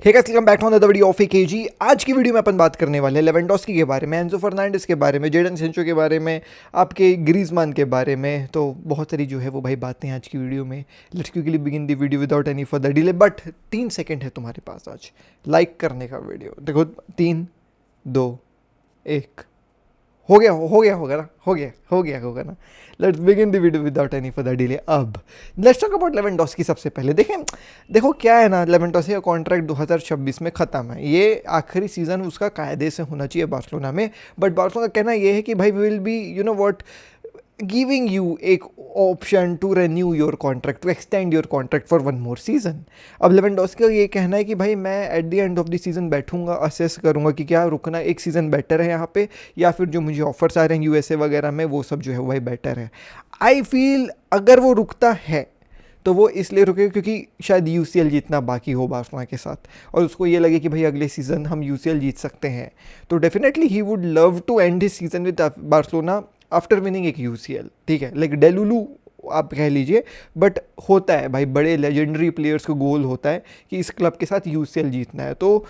Hey guys, welcome back to another video of AKG. आज की video में अपन बात करने वाले हैं लेवेंडोस्की के बारे में, एंजो फर्नांडिस के बारे में, जेडन सेंचो के बारे में, आपके ग्रीजमान के बारे में। तो बहुत सारी जो है वो भाई बातें आज की वीडियो में। Let's quickly begin the video without any further delay. But 3 second है तुम्हारे पास आज लाइक करने का। वीडियो देखो, 3 2 1। हो गया होगा ना, हो गया होगा ना। Let's begin the video without any further delay. अब लेट्स टॉक अबाउट लेवेंडोस्की। सबसे पहले देखो क्या है ना, लेवेंडोस्की का कॉन्ट्रैक्ट 2026 में ख़त्म है। ये आखिरी सीज़न उसका कायदे से होना चाहिए बार्सिलोना में। बट बार्सिलोना का कहना ये है कि भाई we will be you know what giving you एक option to renew your contract, to extend your contract for 1 more season. अब लेवेंडोस्की का ये कहना है कि भाई मैं at the end of the season बैठूंगा, असेस करूंगा कि क्या रुकना एक सीज़न बेटर है यहाँ पे, या फिर जो मुझे ऑफर्स आ रहे हैं यूएसए वगैरह में वो सब जो है वो भाई बेटर है। आई फील अगर वो रुकता है तो वो इसलिए रुके क्योंकि शायद यूसीएल जीतना बाकी हो बार्सिलोना के साथ, और उसको ये लगे कि भाई अगले सीज़न हम यूसीएल जीत सकते हैं। तो definitely he would love to end his season with Barcelona after winning एक यूसीएल। ठीक है, लाइक डेलुलू आप कह लीजिए। बट होता है भाई, बड़े लेजेंडरी प्लेयर्स को गोल होता है कि इस क्लब के साथ यूसीएल जीतना है। तो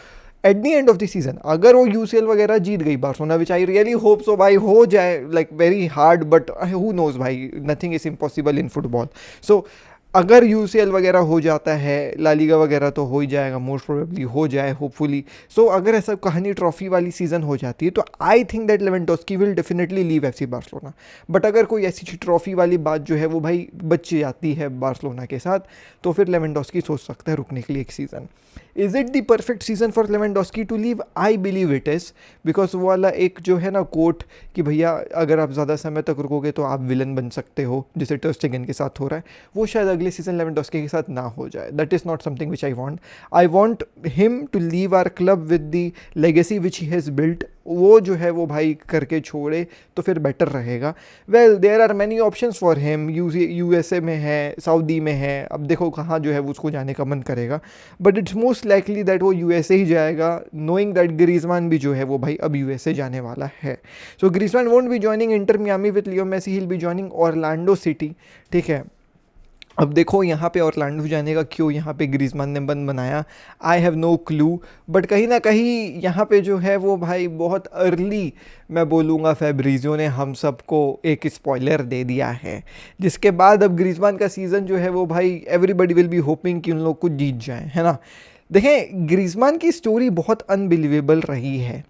at the end of the season अगर वो यूसीएल वगैरह जीत गई Barcelona, which I really hope so भाई, हो जाए like very hard, but who knows भाई, nothing is impossible in football. So अगर यूसीएल वगैरह हो जाता है, ला लीगा वगैरह तो हो ही जाएगा, मोस्ट प्रोबेबली हो जाए होपफुली। सो अगर ऐसा कहानी ट्रॉफी वाली सीज़न हो जाती है तो आई think that Lewandowski will definitely leave FC Barcelona. But अगर कोई ऐसी ट्रॉफी वाली बात जो है वो भाई बच जाती है बार्सिलोना के साथ, तो फिर लेवेंडोस्की सोच सकता है रुकने के लिए एक season. Is it the perfect season for Lewandowski to leave? I believe it is, because वो वाला एक जो है ना कोट कि भैया अगर आप ज़्यादा समय तक रुकोगे तो आप विलन बन सकते हो, जिसे टर स्टेगन के साथ हो रहा है, वो शायद अगले सीजन लेवेंडोस्की के साथ ना हो जाए। That is not something which I want him to leave our club with the legacy which he has built. वो जो है वो भाई करके छोड़े तो फिर बेटर रहेगा। Well, there are many options for him. USA में है, सऊदी में है, अब देखो कहाँ जो है वो उसको जाने का मन करेगा। But it's most likely that वो यूएसए ही जाएगा, नोइंग दैट ग्रीजमान भी जो है वो भाई अब यूएसए जाने वाला है। So Griezmann won't be joining Inter Miami with Leo Messi, he will be joining Orlando City. ठीक है, अब देखो यहाँ पे ऑरलैंडो जाने का क्यों यहाँ पे ग्रीजमान ने बंद बनाया, I have no clue. But कहीं ना कहीं यहाँ पे जो है वो भाई बहुत अर्ली, मैं बोलूँगा फैब्रिजियो ने हम सबको एक स्पॉइलर दे दिया है, जिसके बाद अब ग्रीजमान का सीज़न जो है वो भाई एवरीबडी विल बी होपिंग कि उन लोग को जीत जाए, है ना। देखें, ग्रीजमान की स्टोरी बहुत अनबिलीवेबल रही है।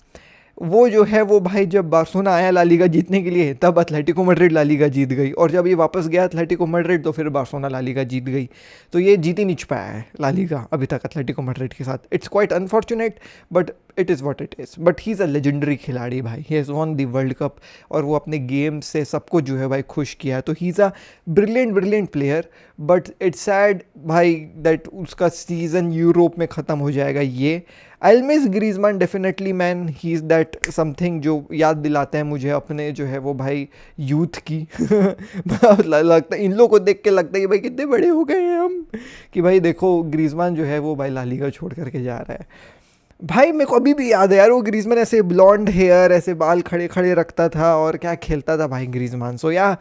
वो जो है वो भाई जब बार्सिलोना आया ला लीगा जीतने के लिए, तब एथलेटिको मैड्रिड ला लीगा जीत गई, और जब ये वापस गया एथलेटिको मैड्रिड तो फिर बार्सिलोना ला लीगा जीत गई। तो ये जीत ही नहीं पाया है ला लीगा अभी तक एथलेटिको मैड्रिड के साथ। It's quite unfortunate, but it is what it is. But he is a legendary खिलाड़ी भाई, he has won the world cup, और वो अपने गेम से सबको जो है भाई खुश किया है। तो ही is a brilliant player. But it's sad भाई दैट उसका सीज़न यूरोप में ख़त्म हो जाएगा। ये I miss ग्रीजमान definitely man, he is that something जो याद दिलाते हैं मुझे अपने जो है वो भाई यूथ की। लगता है इन लोगों को देख के लगता है कि भाई कितने बड़े हो गए हैं हम, कि भाई देखो ग्रीजमान जो है वो भाई ला लीगा छोड़ करके जा रहा है। भाई मेरे को अभी भी याद है यार, वो ग्रीजमान ऐसे ब्लॉन्ड हेयर, ऐसे बाल खड़े खड़े रखता था और क्या खेलता था भाई Griezmann. So ya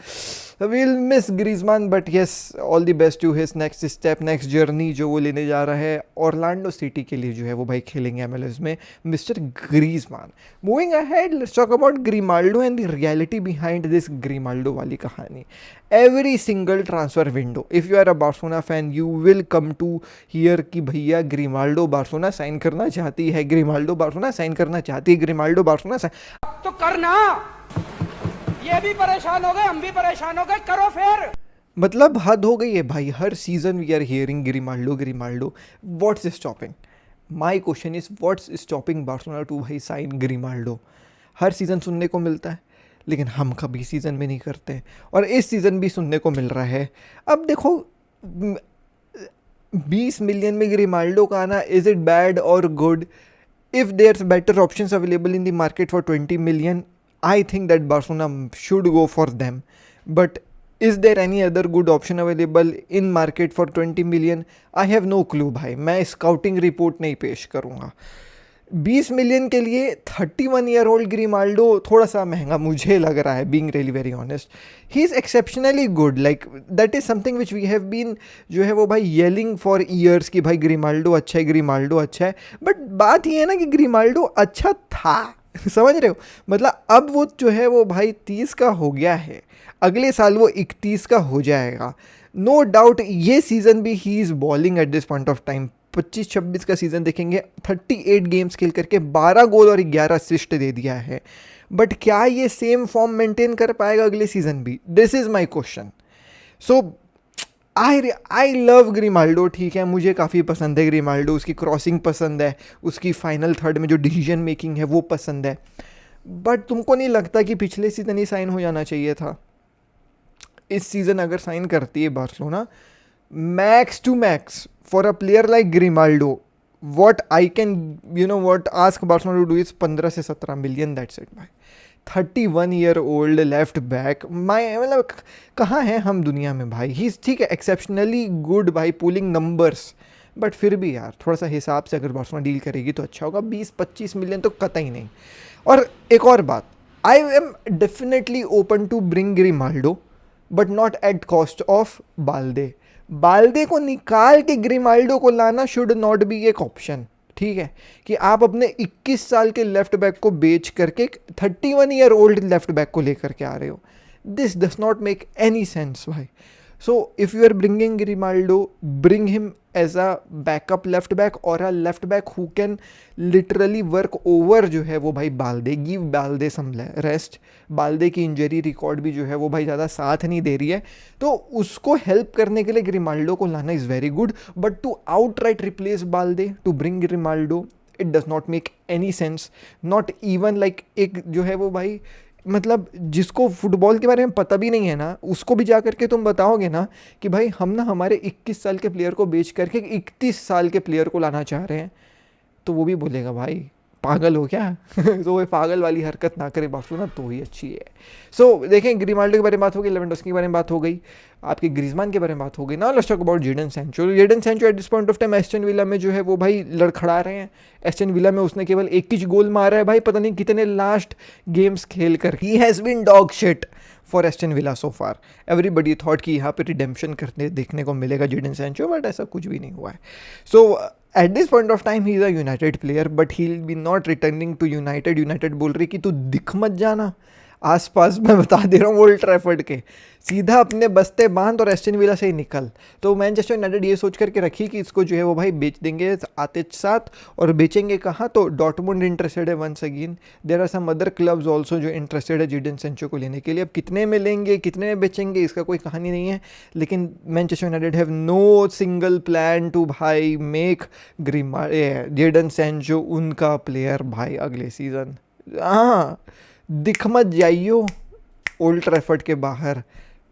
will miss Griezmann, but yes, all the best to his next step, next journey जो वो लेने जा रहा है। ऑरलैंडो सिटी के लिए जो है वो भाई खेलेंगे एमएलएस में mister Griezmann. Moving ahead, let's talk about Grimaldo and the reality behind this Grimaldo वाली कहानी। Every single transfer window, if you are a Barcelona fan, you will come to hear कि भैया ग्रीमाल्डो बार्सिलोना साइन करना चाहती है, ग्रीमाल्डो Barcelona sign करना चाहती है, ग्रीमाल्डो बार्सिलोना साइन तो करना। ये भी परेशान हो गए, हम भी परेशान हो गए, करो फिर। मतलब हद हो गई है भाई। हर season we are hearing Grimaldo. What's stopping? My question is what's stopping Barcelona to भाई साइन ग्रीमाल्डो? हर सीज़न सुनने को मिलता है, लेकिन हम कभी सीज़न में नहीं करते, और इस सीज़न भी सुनने को मिल रहा है। अब देखो 20 मिलियन में ग्रीमाल्डो का आना, इज इट बैड और good? If there better options available in the market for 20 million, I think that Barcelona should go for them. But is there any other good option available in market for 20 million? I have no clue भाई। मैं scouting report नहीं पेश करूँगा। 20 million के लिए 31 year old Grimaldo थोड़ा सा महंगा मुझे लग रहा है, being really very honest. He is exceptionally good, like that is something which we have been जो है वो भाई येलिंग फॉर ईयर्स कि भाई ग्रिमाल्डो अच्छा है, ग्रिमाल्डो अच्छा है. बट बात ये है ना कि ग्रिमाल्डो अच्छा था. समझ रहे हो, मतलब अब वो जो है वो भाई 30 का हो गया है, अगले साल वो 31 का हो जाएगा. नो डाउट ये सीज़न भी he is bowling eight this point of time. 25-26 का सीज़न देखेंगे, 38 गेम्स खेल करके 12 गोल और 11 असिस्ट दे दिया है. बट क्या ये सेम फॉर्म मेंटेन कर पाएगा अगले सीज़न भी? This is my question. So I love Grimaldo. ठीक है, मुझे काफ़ी पसंद है ग्रिमाल्डो. उसकी क्रॉसिंग पसंद है, उसकी फाइनल थर्ड में जो डिसीजन मेकिंग है वो पसंद है. बट तुमको नहीं लगता कि पिछले सीज़न ही साइन हो जाना चाहिए था? इस सीज़न अगर साइन करती है Barcelona, max to max for a player like Grimaldo, what I can, what ask Barcelona to do is 15 से 17 मिलियन. दैट्स इट भाई. 31 ईयर ओल्ड लेफ्ट बैक, मतलब कहाँ हैं हम दुनिया में भाई. ही ठीक है, एक्सेप्शनली गुड भाई, पुलिंग नंबर्स. बट फिर भी यार थोड़ा सा हिसाब से अगर बार्सिलोना डील करेगी तो अच्छा होगा. 20-25 मिलियन तो कतई नहीं. और एक और बात, I am definitely open to bring Grimaldo but not at cost of Balde. Balde को निकाल के ग्रिमाल्डो को लाना शुड नॉट बी एक ऑप्शन. ठीक है, कि आप अपने 21 साल के लेफ्ट बैक को बेच करके 31 ईयर ओल्ड लेफ्ट बैक को लेकर के आ रहे हो. This does not make any sense भाई. So if you are bringing Grimaldo, bring him as a backup left back or a left back who can literally work over जो है वो भाई बाल्दे. give बाल्दे some rest. बाल्दे की injury record भी जो है वो भाई ज़्यादा साथ नहीं दे रही है, तो उसको हेल्प करने के लिए ग्रिमाल्डो को लाना is very good. But to outright replace Balde to bring Grimaldo, it does not make any sense. Not even like एक जो है वो भाई, मतलब जिसको फुटबॉल के बारे में पता भी नहीं है ना, उसको भी जा करके तुम बताओगे ना कि भाई हम ना हमारे 21 साल के प्लेयर को बेच करके 31 साल के प्लेयर को लाना चाह रहे हैं, तो वो भी बोलेगा भाई पागल हो क्या. तो वो पागल वाली हरकत ना करे बार्सिलोना तो ही अच्छी है. सो देखें, ग्रिमाल्डो के बारे में बात हो गई, लेवेंडोस्की के बारे में बात हो गई, आपके ग्रीजमान के बारे में बात हो गई. Now let's talk about Jadon Sancho. Jadon Sancho at this point of time Aston Villa में जो है वो भाई लड़खड़ा रहे हैं. एस्टन विला में उसने केवल एक ही गोल मारा है भाई, पता नहीं कितने लास्ट गेम्स खेल कर. He has been dog shit for Aston Villa so far. Everybody thought कि यहाँ पे रिडेम्पशन करने देखने को मिलेगा जेडन सैंचो, बट ऐसा कुछ भी नहीं हुआ है. So at this point of time he is a United player, but he will be not returning to United. United बोल रही कि तू दिख मत जाना आसपास, मैं बता दे रहा हूँ, ओल्ड ट्रैफर्ड के सीधा अपने बस्ते बांध और एस्टन विला से ही निकल. तो मैनचेस्टर यूनाइटेड ये सोच करके रखी कि इसको जो है वो भाई बेच देंगे आते साथ. और बेचेंगे कहाँ? तो डॉर्टमुंड इंटरेस्टेड है once again. There are some other clubs also जो इंटरेस्टेड है जेडन सैंचो को लेने के लिए. अब कितने में लेंगे, कितने में बेचेंगे, इसका कोई कहानी नहीं है. लेकिन Manchester United have no single plan to भाई मेक जेडन सैंचो उनका प्लेयर भाई अगले सीज़न. हाँ, दिख मत जाइयो ओल्ड ट्रैफर्ड के बाहर,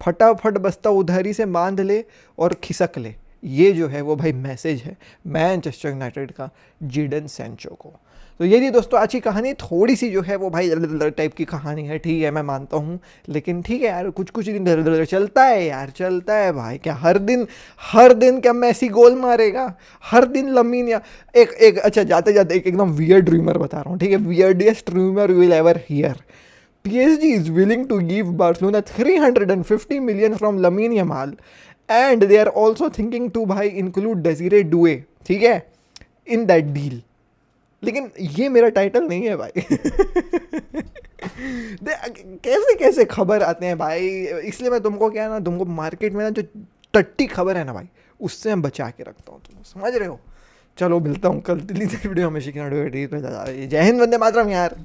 फटाफट बस्ता उधारी से बांध ले और खिसक ले. ये जो है वो भाई मैसेज है मैनचेस्टर यूनाइटेड का जेडन सैंचो को. तो ये थी दोस्तों आज की कहानी. थोड़ी सी जो है वो भाई टाइप की कहानी है, ठीक है, मैं मानता हूँ, लेकिन ठीक है यार, कुछ कुछ दिन चलता है यार, चलता है भाई. क्या हर दिन क्या मैसी गोल मारेगा? हर दिन लमीन या एक अच्छा जाते जाते एक एकदम वियर्ड रूमर बता रहा हूँ, ठीक है, weirdest rumour you will ever here. PSG is willing to give Barcelona 350 million from Lamine Yamal and they are also thinking to भाई include Desiree Doué, ठीक है, in that deal. लेकिन ये मेरा टाइटल नहीं है भाई. कैसे कैसे खबर आते हैं भाई, इसलिए मैं तुमको क्या ना, तुमको मार्केट में ना जो टट्टी खबर है ना भाई, उससे मैं बचा के रखता हूँ, तुम समझ रहे हो. चलो मिलता हूँ कल दिल्ली से वीडियो. हमेशा जय हिंद, वंदे मातरम यार.